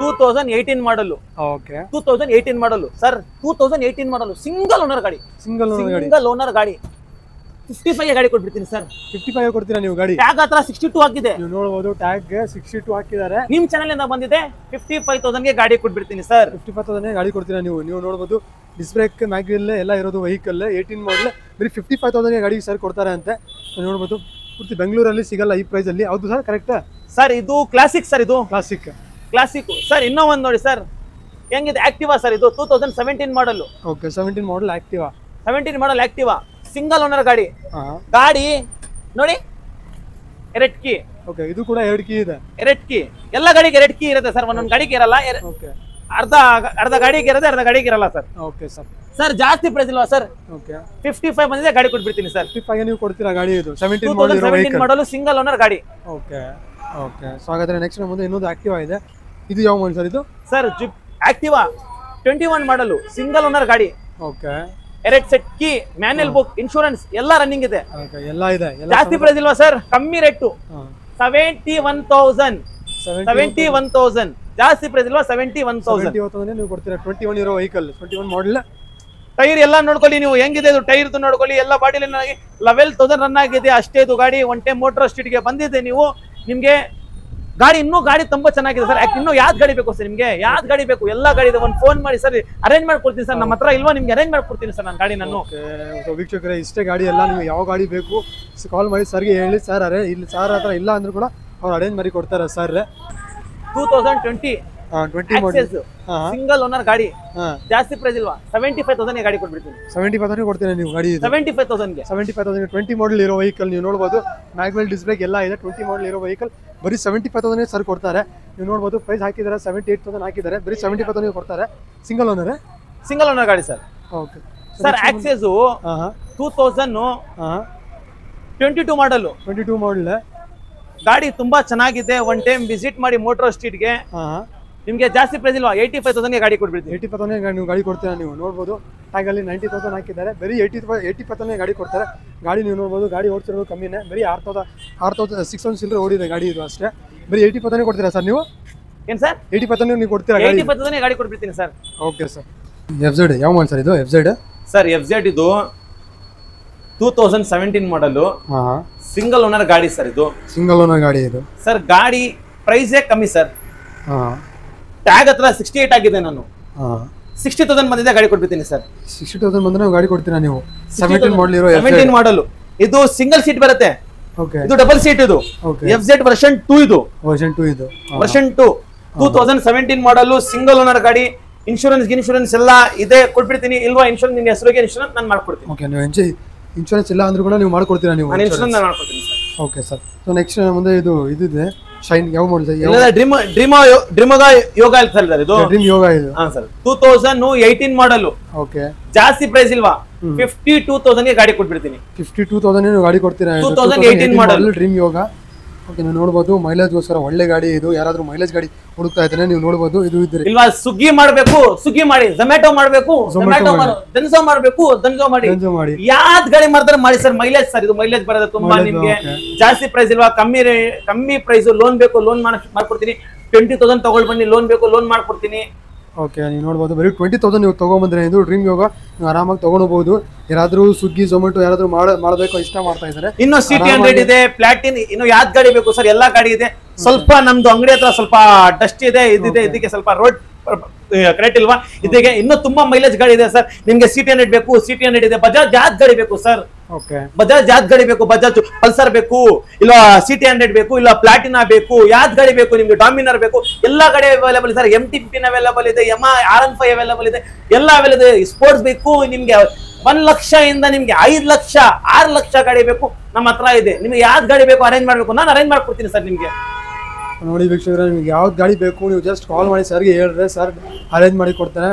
2018 ಮಾಡಲು. ಓಕೆ, 2018 ಮಾಡಲು ಸರ್. 2018 ಮಾಡಲು, ಸಿಂಗಲ್ ಓನರ್ ಗಾಡಿ. ಸಿಂಗಲ್ ಓನರ್ ಗಾಡಿ. 55 ಗಾಡಿ ಕೊಟ್ಬಿಡ್ತೀನಿ ಸರ್. 55 ಕೊಡ್ತೀರಾ ನೀವು ಗಾಡಿ? ಟ್ಯಾಗ್ ಹತ್ರ 62 ಹಾಕಿದೆ. ನೀವು ನೋಡಬಹುದು, ಟ್ಯಾಗ್ 62 ಹಾಕಿದ್ದಾರೆ. ನಿಮ್ ಚಾನೆಲ್ ಇಂದ ಬಂದಿದೆ. 55,000 ಗಾಡಿ ಕೊಟ್ಬಿಡ್ತೀನಿ ಸರ್. 55,000 ಗಾಡಿ ಕೊಡ್ತೀರಾ ನೀವು? ನೀವು ನೋಡಬಹುದು, ಡಿಸ್ ಬ್ರೇಕ್, ಮ್ಯಾಗ್ವಿಲ್ ಎಲ್ಲ ಇರೋದು ವೆಹಿಕಲ್. 18 ಮಾಡಲ್ ಬರೀ 55,000 ಗಾಡಿ ಸರ್ ಕೊಡ್ತಾರೆ ಅಂತೆ. ನೋಡಬಹುದು, ಪೂರ್ತಿ ಬೆಂಗಳೂರಲ್ಲಿ ಸಿಗಲ್ಲ ಈ ಪ್ರೈಸ್ ಅಲ್ಲಿ. ಹೌದು ಸರ್, ಕರೆಕ್ಟ್ ಸರ್. ಇದು ಕ್ಲಾಸಿಕ್ ಸರ್. ಇದು ಕ್ಲಾಸಿಕ್ ಸರ್. ಇನ್ನೂ ಒಂದ್ ನೋಡಿ ಸರ್, ಹೆಂಗಿದೆ ಆಕ್ಟಿವಾ ಸರ್. ಇದು 2017 ಮಾಡಲ್. ಓಕೆ, 17 ಮಾಡಲ್ ಆಕ್ಟಿವಾ. 17 ಮಾಡಲ್ ಆಕ್ಟಿವಾ, ಸಿಂಗಲ್ ಓನರ್ ಗಾಡಿ. ಗಾಡಿ ನೋಡಿ, ಎರಡು ಕೀ. ಓಕೆ, ಇದು ಕೂಡ ಎರಡು ಕೀ ಇದೆ. ಎರಡು ಕೀ. ಎಲ್ಲ ಗಾಡಿಗೆ ಎರಡು ಕೀ ಇರುತ್ತೆ ಸರ್. ಒಂದೊಂದು ಗಾಡಿಗೆ ಇರಲ್ಲ. ಓಕೆ, ಅರ್ಧ ಗಾಡಿಗೆ ಇರುತ್ತೆ, ಅರ್ಧ ಗಾಡಿಗೆ ಇರಲ್ಲ ಸರ್. Okay sir. ಸರ್ ಜಾಸ್ತಿ ಪ್ರೈಸ್ ಇಲ್ವಾ ಸರ್? ಓಕೆ, 55 ಬಂದಿದೆ, ಗಾಡಿ ಕೊಟ್ಬಿಡ್ತೀನಿ ಸರ್. 55 ನೀವು ಕೊಡ್ತೀರಾ ಗಾಡಿ? ಇದು 17 ಮಾಡಲು ಸಿಂಗಲ್ ಓನರ್ ಗಾಡಿ. Okay, okay. ಸೊ ಹಾಗಾದ್ರೆ ನೆಕ್ಸ್ಟ್ ಮುಂದೆ ಇನ್ನೊಂದು ಆಕ್ಟಿವಾ ಇದೆ. ಇದು ಯಾವ ಮಾಡಲ್ ಸರ್? ಇದು ಸರ್ ಆಕ್ಟಿವಾ 21 ಮಾಡಲು, ಸಿಂಗಲ್ ಓನರ್ ಗಾಡಿ. ಓಕೆ, ಎರಡು set key, manual book, insurance ಎಲ್ಲ ರನ್ನಿಂಗ್ ಇದೆ. ಎಲ್ಲ ಇದೆ. ಜಾಸ್ತಿ ಪ್ರೈಸ್ ಇಲ್ವಾ ಸರ್? ಕಮ್ಮಿ ರೇಟು. 71,000. ಜಾಸ್ತಿ ಪ್ರೈಸ್ ಇಲ್ವಾ? 71,000 ನೀವು ಕೊಡ್ತೀರಾ? 21 ಇರೋ ವೆಹಿಕಲ್, 21 ಮಾಡಲ್. ಟೈರ್ ಎಲ್ಲ ನೋಡ್ಕೊಳ್ಳಿ ನೀವು, ಹೆಂಗಿದೆ ಇದು ಟೈರ್ ನೋಡ್ಕೊಳ್ಳಿ. ಎಲ್ಲ ಬಾಡಿ 11,000 ರನ್ ಆಗಿದೆ ಅಷ್ಟೇ. ಇದು ಗಾಡಿ ಒನ್ ಟೈಮ್ ಮೋಟರ್ ಸ್ಟ್ರೀಟ್ ಗೆ ಬಂದಿದೆ ನೀವು. ನಿಮ್ಗೆ ಗಾಡಿ ತುಂಬಾ ಚೆನ್ನಾಗಿದೆ ಸರ್. ಇನ್ನು ಯಾವ್ದು ಗಾಡಿ ಬೇಕು ಸರ್ ನಿಮ್ಗೆ? ಯಾವ್ದು ಗಾಡಿ ಬೇಕು? ಎಲ್ಲ ಗಾಡಿ ಇದೆ. ಒಂದು ಫೋನ್ ಮಾಡಿ ಸರ್, ಅರೇಂಜ್ ಮಾಡ್ಕೊಡ್ತೀನಿ ಸರ್. ನಮ್ಮ ಹತ್ರ ಇಲ್ವಾ? ನಿಮ್ಗೆ ಅರೇಂಜ್ ಮಾಡ್ಕೊಡ್ತೀನಿ ಸರ್ ನಾನು ಗಾಡಿ. ನಾನು ವೀಕ್ಷಕರೇ, ಇಷ್ಟೇ ಗಾಡಿ ಎಲ್ಲ. ನೀವು ಯಾವ ಗಾಡಿ ಬೇಕು ಕಾಲ್ ಮಾಡಿ ಸರ್ಗೆ ಹೇಳಿ. ಸರ್ ಇಲ್ಲಿ ಸರ್ ಹತ್ರ ಇಲ್ಲ ಅಂದ್ರೂ ಕೂಡ ಅವ್ರು ಅರೇಂಜ್ ಮಾಡಿ ಕೊಡ್ತಾರೆ ಸರ್. 2020 ಸಿಂಗಲ್ ಓನರ್ ಗಾಡಿ. ಜಾಸ್ತಿ ಪ್ರೈಸ್ ಇಲ್ವಾ? 75,000 ಗಾಡಿ ಕೊಟ್ಬಿಡ್ತೀನಿ. 75,000 ಕೊಡ್ತೀರಾ ನೀವು ಗಾಡಿ? 75,000 20 ಮಾಡಲ್ ಇರೋ ವೆಹಿಕಲ್ ನೀವು ನೋಡಬಹುದು. ಮ್ಯಾಗ್ವೆಲ್ ಡಿಸ್ ಬ್ರೇಕ್ ಎಲ್ಲ ಇದೆ. 20 ಮಾಡಲ್ ಇರೋ ವೆಹಿಕಲ್ ಬರೀ 75,000 ಸರ್ ಕೊಡ್ತಾರೆ. ನೀವು ನೋಡಬಹುದು, ಪ್ರೈಸ್ ಹಾಕಿದ್ದಾರೆ 78,000 ಹಾಕಿದ್ದಾರೆ. ಬರೀ 75,000 ಕೊಡ್ತಾರೆ. ಸಿಂಗಲ್ ಓನರ್ ಗಾಡಿ ಸರ್. ಓಕೆ ಸರ್, ಆಕ್ಸೆಸ್ 2022 ಮಾಡಲು. 22 ಮಾಡಲ್ ಗಾಡಿ ತುಂಬಾ ಚೆನ್ನಾಗಿದೆ. ಒನ್ ಟೈಮ್ ವಿಸಿಟ್ ಮಾಡಿ ಮೋಟರ್ ಸ್ಟ್ರೀಟ್ ಗೆ. ನಿಮ್ಗೆ ಜಾಸ್ತಿ ಪ್ರೈಸ್ ಇಲ್ವಾ? 85,000 ಗಾಡಿ ಕೊಟ್ಬಿಡ್ತೀನಿ. 85,000 ನೀವು ಗಾಡಿ ಕೊಡ್ತೀರಾ? ನೀವು ನೋಡಬಹುದು, ಟ್ಯಾಗ್ ಅಲ್ಲಿ 90,000 ಹಾಕಿದ್ದಾರೆ. ಬರೀ 85,000 ಗಾಡಿ ಕೊಡ್ತಾರೆ. ಗಾಡಿ ನೀವು ನೋಡಬಹುದು, ಗಾಡಿ ಓಡಿಸಿರೋದು ಕಮ್ಮಿನೇ. ಬರೀ 6,600 ಚಿಲ್ಲರೆ ಓಡಿದೆ ಗಾಡಿ ಇದು ಅಷ್ಟೇ. ಬರೀ 80,000 ಕೊಡ್ತೀರಾ ಸರ್ ನೀವು? ಏನ್ ಸರ್? 80,000 ನೀವು ಕೊಡ್ತೀರಾ? 80,000 ಗಾಡಿ ಕೊಟ್ಬಿಡ್ತೀನಿ ಸರ್. Okay sir. FZ ಯಾವ ಮಾಡಲ್ ಸರ್ ಇದು? FZ ಸರ್ FZ ಇದು 2017 ಮಾಡಲು, ಸಿಂಗಲ್ ಓನರ್ ಗಾಡಿ ಸರ್ ಇದು. ಸಿಂಗಲ್ ಓನರ್ ಗಾಡಿ ಇದು ಸರ್. ಗಾಡಿ ಪ್ರೈಸೇ ಕಮ್ಮಿ ಸರ್. ಟ್ಯಾಗ್ ಹತ್ರ 68 ಆಗಿದೆ. ನಾನು 60,000 ಬಂದಿದೆ ಗಾಡಿ ಕೊಟ್ಬಿಡ್ತೀನಿ ಸರ್. 60,000 ಬಂದ್ರೆ ಗಾಡಿ ಕೊಡ್ತೀರಾ ನೀವು? 17 ಮಾಡಲ್ ಇರೋ 17 ಮಾಡಲ್ ಇದು ಸಿಂಗಲ್ ಸೀಟ್ ಬರುತ್ತೆ. ಇದು ಡಬಲ್ ಸೀಟ್. ಇದು FZ ವರ್ಷನ್ 2 ಇದು. ವರ್ಷನ್ 2 2017 ಮಾಡಲ್ ಸಿಂಗಲ್ ಓನರ್ ಗಾಡಿ. ಇನ್ಶೂರೆನ್ಸ್ ಎಲ್ಲ ಇದೆ ಕೊಟ್ಬಿಡ್ತೀನಿ. ಇಲ್ವಾ ಇನ್ಶೂರೆನ್ಸ್ ನಿನ್ನ ಹೆಸರಿಗೆ ಇನ್ಶೂರೆನ್ಸ್ ನಾನು ಮಾಡ್ಕೊಡ್ತೀನಿ. ಓಕೆ, ನೀವು ಇನ್ಶೂರೆನ್ಸ್ ಇಲ್ಲ ಅಂದ್ರೂ ಕೂಡ ನೀವು ಮಾಡ್ಕೊಡ್ತೀರಾ? ನೀವು ಇನ್ಶೂರೆನ್ಸ್ ನಾನು ಮಾಡ್ಕೊಡ್ತೀನಿ sir. Okay sir. So next ಮುಂದೆ ಇದಿದೆ ಶೈನ್. ಯಾವ ಮಾಡಲ್? ಡ್ರೀಮೋಗ ಯೋಗ ಸರ್ ಇದು. ಡ್ರೀಮ್ ಯೋಗ ಇದು. ಹಾ ಸರ್. 2018 ಮಾಡಲ್. ಓಕೆ, ಜಾಸ್ತಿ ಪ್ರೈಸ್ ಇಲ್ವಾ? 52,000 ಗೆ ಗಾಡಿ ಕೊಟ್ಬಿಡ್ತೀನಿ. 52,000 ನೀವು ಗಾಡಿ ಕೊಡ್ತೀರಾ? 2018 ಮಾಡಲ್ ಡ್ರೀಮ್ ಯೋಗ. ಓಕೆ, ನೀವು ನೋಡಬಹುದು ಮೈಲೇಜ್ಗೋಸ್ಕರ ಒಳ್ಳೆ ಗಾಡಿ ಇದು. ಯಾರಾದ್ರೂ ಮೈಲೇಜ್ ಗಾಡಿ ಹುಡುಕ್ತಾ ಇದ್ದಾನೆ ನೀವು ನೋಡಬಹುದು. ಇದು ಇದ್ರೆ ಇಲ್ವಾ ಸ್ವಿಗ್ಗಿ ಮಾಡಬೇಕು, ಸ್ವಿಗ್ಗಿ ಮಾಡಿ. ಝೊಮ್ಯಾಟೊ ಮಾಡಬೇಕು, ಝೊಮ್ಯಾಟೊ ಮಾಡಿ. ದನ್ಸೋ ಮಾಡಬೇಕು, ದನ್ಸೋ ಮಾಡಿ. ಯಾವ್ದು ಗಾಡಿ ಮಾಡ್ತಾರೆ ಮಾಡಿ ಸರ್. ಮೈಲೇಜ್ ಸರ್ ಇದು ಮೈಲೇಜ್ ಬರೋದು ತುಂಬಾ. ನಿಮ್ಗೆ ಜಾಸ್ತಿ ಪ್ರೈಸ್ ಇಲ್ವಾ? ಕಮ್ಮಿ ಪ್ರೈಸ್. ಲೋನ್ ಬೇಕು, ಲೋನ್ ಮಾಡ್ಕೊಡ್ತೀನಿ. 20,000 ತಗೊಳ್ ಬನ್ನಿ, ಲೋನ್ ಬೇಕು, ಲೋನ್ ಮಾಡ್ಕೊಡ್ತೀನಿ. ಓಕೆ, ನೀವು ನೋಡಬಹುದು ಬರೀ 20,000 ನೀವು ತಗೊಂಡ್ಬಂದ್ರೆ ಇದು ಡ್ರೀಮ್ ಯೋಗ ನೀವು ಆರಾಮಾಗಿ ತಗೊಂಡೋಗಬಹುದು. ಯಾರಾದ್ರೂ ಸ್ವಿಗ್ಗಿ ಝೊಮ್ಯಾಟೊ ಯಾರಾದ್ರೂ ಮಾಡಬೇಕು ಇಷ್ಟ ಮಾಡ್ತಾ ಇದ್ದಾರೆ. ಇನ್ನು CT100 ಇದೆ, ಪ್ಲಾಟಿನ್. ಇನ್ನು ಯಾವ್ದು ಗಾಡಿ ಬೇಕು ಸರ್? ಎಲ್ಲಾ ಗಾಡಿ ಇದೆ. ಸ್ವಲ್ಪ ನಮ್ದು ಅಂಗಡಿ ಹತ್ರ ಸ್ವಲ್ಪ ಡಸ್ಟ್ ಇದೆ, ಇದಿದೆ. ಇದಕ್ಕೆ ಸ್ವಲ್ಪ ರೋಡ್ ಕರೆಕ್ಟ್ ಇಲ್ವಾ? ಇದಕ್ಕೆ ಇನ್ನೂ ತುಂಬಾ ಮೈಲೇಜ್ ಗಾಡಿ ಇದೆ ಸರ್. ನಿಮ್ಗೆ CT100 ಬೇಕು, CT100 ಇದೆ. ಬಜಾಜ್ ಯಾವ್ದು ಗಾಡಿ ಬೇಕು ಸರ್? ಬಜಾಜ್ ಯಾವ್ದು ಗಾಡಿ ಬೇಕು? ಬಜಾಜ್ ಪಲ್ಸರ್ ಬೇಕು, ಇಲ್ಲ CT100 ಬೇಕು, ಇಲ್ಲ ಪ್ಲಾಟಿನಾ ಬೇಕು. ಯಾವ್ದು ಗಾಡಿ ಬೇಕು ನಿಮ್ಗೆ? ಡಾಮಿನರ್ ಬೇಕು. ಎಲ್ಲಾ ಗಾಡಿ ಅವೈಲೇಬಲ್ ಸರ್. MT-15 ಅವೈಲೇಬಲ್ ಇದೆ, Yamaha R15 ಅವೈಲೇಬಲ್ ಇದೆ. ಎಲ್ಲ ಅವೈಲೇಬಲ್ ಇದೆ. ಸ್ಪೋರ್ಟ್ಸ್ ಬೇಕು ನಿಮ್ಗೆ 1 ಲಕ್ಷ ಇಂದ ನಿಮ್ಗೆ 5 ಲಕ್ಷ 6 ಲಕ್ಷ ಗಾಡಿ ಬೇಕು ನಮ್ಮ ಹತ್ರ ಇದೆ. ನಿಮ್ಗೆ ಯಾವ್ದು ಗಾಡಿ ಬೇಕು ಅರೇಂಜ್ ಮಾಡ್ಬೇಕು, ನಾನು ಅರೇಂಜ್ ಮಾಡ್ಕೊಡ್ತೀನಿ ಸರ್. ನಿಮ್ಗೆ ನೋಡಿ ವೀಕ್ಷಕರೇ, ನಿಮ್ಗೆ ಯಾವ್ದು ಗಾಡಿ ಬೇಕು ನೀವು ಜಸ್ಟ್ ಕಾಲ್ ಮಾಡಿ ಸರ್ಗೆ ಹೇಳಿದ್ರೆ ಸರ್ ಅರೇಂಜ್ ಮಾಡಿ ಕೊಡ್ತಾರೆ.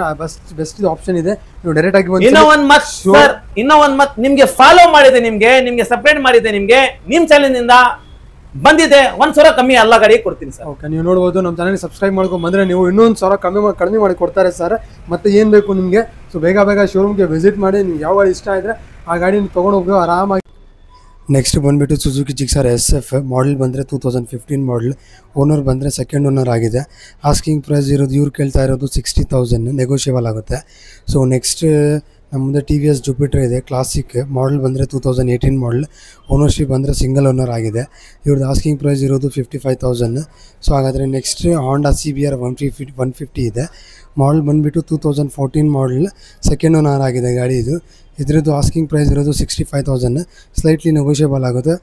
ಬೆಸ್ಟ್ ಆಪ್ಷನ್ ಇದೆ. ನೀವು ಡೈರೆಕ್ಟ್ ಆಗಿ ಇನ್ನೂ ಒಂದ್ ಮತ್ ನಿಮ್ಗೆ ಫಾಲೋ ಮಾಡಿದೆ, ನಿಮ್ಗೆ ಸಪರೇಟ್ ಮಾಡಿದೆ. ನಿಮ್ಗೆ ನಿಮ್ ಚಾನೆಲ್ ಇಂದ ಬಂದಿದೆ 1,000 ಕಮ್ಮಿ ಎಲ್ಲ ಗಾಡಿ ಕೊಡ್ತೀನಿ ಸರ್. ಓಕೆ, ನೀವು ನೋಡಬಹುದು ನಮ್ಮ ಚಾನೆಲ್ ಸಬ್ಸ್ಕ್ರೈಬ್ ಮಾಡ್ಕೊಂಡು ಬಂದ್ರೆ ನೀವು ಇನ್ನೂ 1,000 ಕಡಿಮೆ ಮಾಡಿ ಕೊಡ್ತಾರೆ ಸರ್. ಮತ್ತೆ ಏನ್ ಬೇಕು ನಿಮ್ಗೆ? ಸೊ ಬೇಗ ಶೋರೂಮ್ಗೆ ವಿಸಿಟ್ ಮಾಡಿ. ನೀವು ಯಾವ ಗಾಡಿ ಇಷ್ಟ ಇದ್ರೆ ಆ ಗಾಡಿನ ತಗೊಂಡು ಹೋಗಿ ಆರಾಮಾಗಿ. ನೆಕ್ಸ್ಟ್ ಬಂದುಬಿಟ್ಟು ಸುಜುಕಿ ಜಿಕ್ಸರ್ SF ಮಾಡಲ್ ಬಂದರೆ 2015 ಮಾಡಲ್. ಓನರ್ ಬಂದರೆ ಸೆಕೆಂಡ್ ಓನರ್ ಆಗಿದೆ. ಆಸ್ಕಿಂಗ್ ಪ್ರೈಸ್ ಇರೋದು ಇವ್ರು ಕೇಳ್ತಾ ಇರೋದು 60,000, ನೆಗೋಷಿಯಬಲ್ ಆಗುತ್ತೆ. ಸೊ ನೆಕ್ಸ್ಟ್ ನಮ್ಮ ಮುಂದೆ TVS ಜುಪಿಟರ್ ಇದೆ, ಕ್ಲಾಸಿಕ್. ಮಾಡಲ್ ಬಂದರೆ 2018 ಮಾಡಲ್. ಓನರ್ಶಿಪ್ ಬಂದರೆ ಸಿಂಗಲ್ ಓನರ್ ಆಗಿದೆ. ಇವ್ರದ್ದು ಆಸ್ಕಿಂಗ್ ಪ್ರೈಸ್ ಇರೋದು 55,000. ಸೊ ಹಾಗಾದರೆ ನೆಕ್ಸ್ಟ್ ಹಾಂಡಾ CBR 150 ಇದೆ. ಮಾಡಲ್ ಬಂದುಬಿಟ್ಟು 2014 ಮಾಡಲ್. ಸೆಕೆಂಡ್ ಓನರ್ ಆಗಿದೆ ಗಾಡಿ ಇದು. ಇದರದ್ದು ಆಸ್ಕಿಂಗ್ ಪ್ರೈಸ್ ಇರೋದು 65,000, ಸ್ಲೈಟ್ಲಿ ನೆಗೋಷಿಯಬಲ್ ಆಗುತ್ತೆ.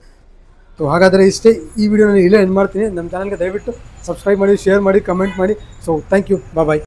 ಸೊ ಹಾಗಾದರೆ ಇಷ್ಟೇ. ಈ ವಿಡಿಯೋನ ಇಲ್ಲೇ ಎಂಡ್ ಮಾಡ್ತೀನಿ. ನಮ್ಮ ಚಾನಲ್ಗೆ ದಯವಿಟ್ಟು ಸಬ್ಸ್ಕ್ರೈಬ್ ಮಾಡಿ, ಶೇರ್ ಮಾಡಿ, ಕಮೆಂಟ್ ಮಾಡಿ. So thank you, bye.